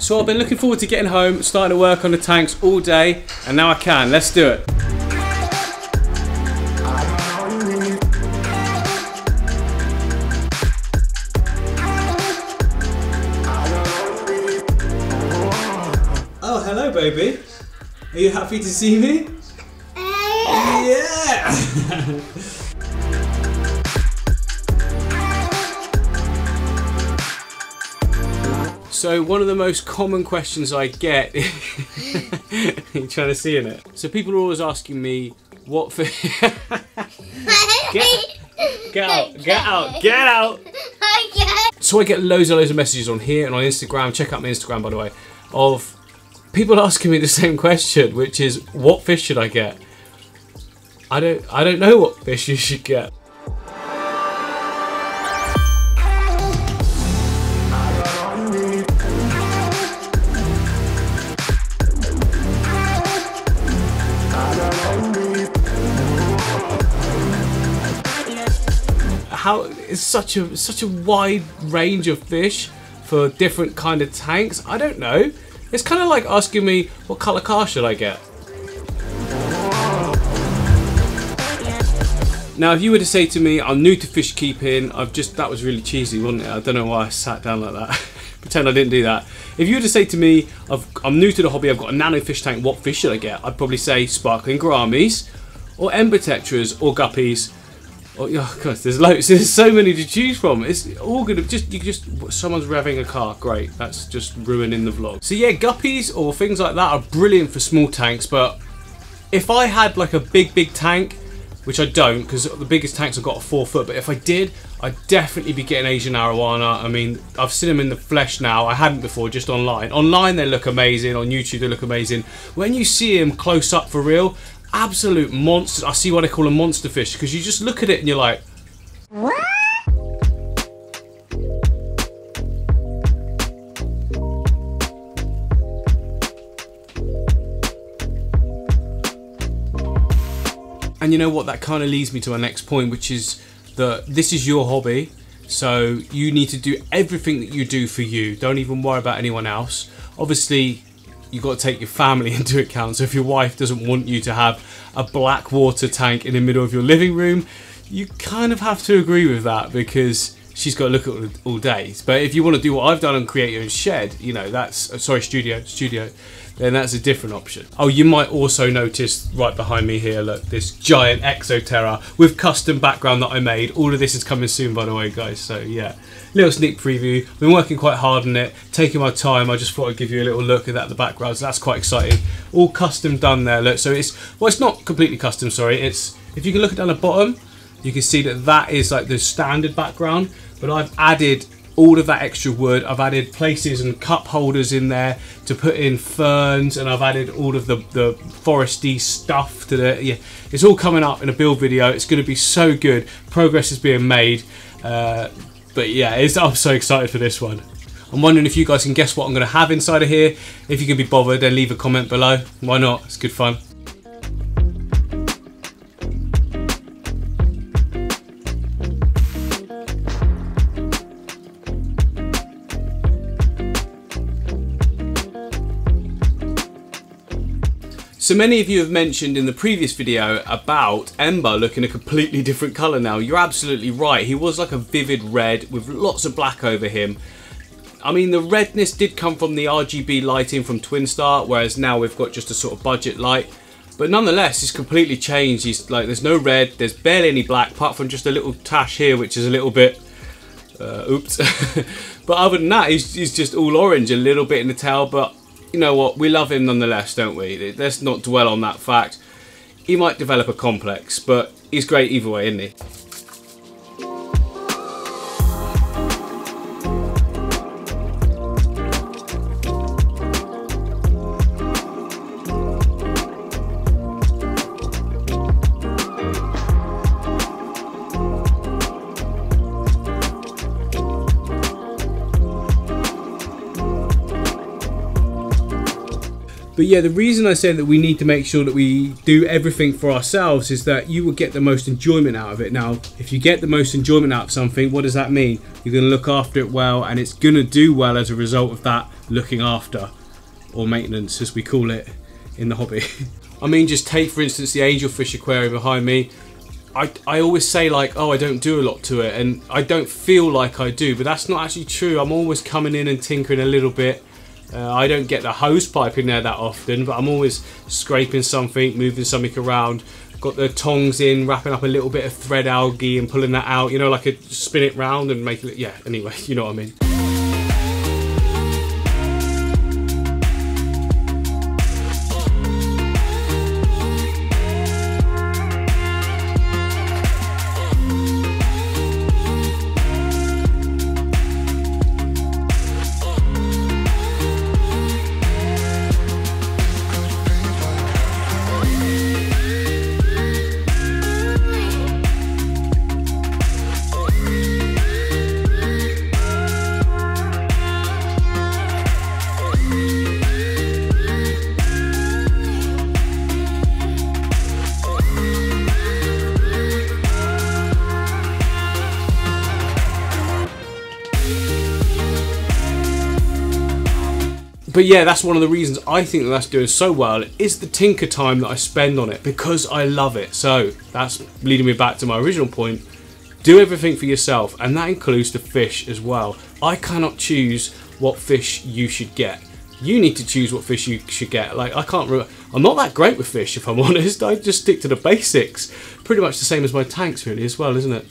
So I've been looking forward to getting home, starting to work on the tanks all day, and now I can. Let's do it. Oh, hello, baby. Are you happy to see me? Yeah! So one of the most common questions I get, you're trying to see in it. So people are always asking me what for. Get out! So I get loads of messages on here and on Instagram. Check out my Instagram, by the way, of people asking me the same question, which is, what fish should I get? I don't know what fish you should get. It's such a wide range of fish for different kind of tanks. I don't know. It's kind of like asking me what colour car should I get. Now, if you were to say to me, I'm new to fish keeping, that was really cheesy, wasn't it? I don't know why I sat down like that. Pretend I didn't do that. If you were to say to me, I'm new to the hobby, I've got a nano fish tank, what fish should I get? I'd probably say sparkling gouramis, or ember tetras, or guppies. Oh god, there's loads. There's so many to choose from. It's all gonna someone's revving a car. Great, that's just ruining the vlog. So yeah, guppies or things like that are brilliant for small tanks. But if I had like a big tank, which I don't, because the biggest tanks I've got are 4 foot. But if I did, I'd definitely be getting Asian arowana. I mean, I've seen them in the flesh now. I hadn't before, just online. Online they look amazing. On YouTube they look amazing. When you see them close up for real, absolute monsters. I see what I call a monster fish, because you just look at it and you're like, what? And you know what, that kind of leads me to our next point, which is that this is your hobby, so you need to do everything that you do for you. Don't even worry about anyone else. Obviously, you've got to take your family into account. So if your wife doesn't want you to have a black water tank in the middle of your living room, you kind of have to agree with that, because she's got to look at it all day. But if you want to do what I've done and create your own shed, you know, that's, sorry, studio, then that's a different option. Oh, you might also notice right behind me here, look, this giant Exoterra with custom background that I made. All of this is coming soon, by the way, guys. So yeah, little sneak preview. I've been working quite hard on it, taking my time. I just thought I'd give you a little look at that in the background. So that's quite exciting. All custom done there. Look, so it's not completely custom, sorry. It's, if you can look down the bottom, you can see that that is like the standard background, but I've added all of that extra wood. I've added places and cup holders in there to put in ferns, and I've added all of the foresty stuff to the, yeah, it's all coming up in a build video. It's going to be so good. Progress is being made, but yeah, I'm so excited for this one. I'm wondering if you guys can guess what I'm going to have inside of here. If you can be bothered, then leave a comment below. Why not? It's good fun. So many of you have mentioned in the previous video about Ember looking a completely different colour now. You're absolutely right. He was like a vivid red with lots of black over him. I mean, the redness did come from the RGB lighting from Twinstar, whereas now we've got just a sort of budget light. But nonetheless, he's completely changed. He's like, there's no red, there's barely any black, apart from just a little tash here, which is a little bit, oops. But other than that, he's just all orange, a little bit in the tail, but you know what, we love him nonetheless, don't we? Let's not dwell on that fact. He might develop a complex, but he's great either way, isn't he? But yeah, the reason I say that we need to make sure that we do everything for ourselves is that you will get the most enjoyment out of it. Now, if you get the most enjoyment out of something, what does that mean? You're going to look after it well, and it's going to do well as a result of that looking after, or maintenance as we call it in the hobby. I mean, just take for instance the angelfish aquarium behind me. I always say like, oh, I don't do a lot to it, and I don't feel like I do, but that's not actually true. I'm always coming in and tinkering a little bit. I don't get the hose pipe in there that often, but I'm always scraping something, moving something around. Got the tongs in, wrapping up a little bit of thread algae and pulling that out, you know, like a spin it round and make it, yeah, anyway, you know what I mean. But yeah, that's one of the reasons I think that that's doing so well is the tinker time that I spend on it, because I love it. So that's leading me back to my original point. Do everything for yourself, and that includes the fish as well. I cannot choose what fish you should get. You need to choose what fish you should get. Like, I'm not that great with fish, if I'm honest. I just stick to the basics. Pretty much the same as my tanks really as well, isn't it?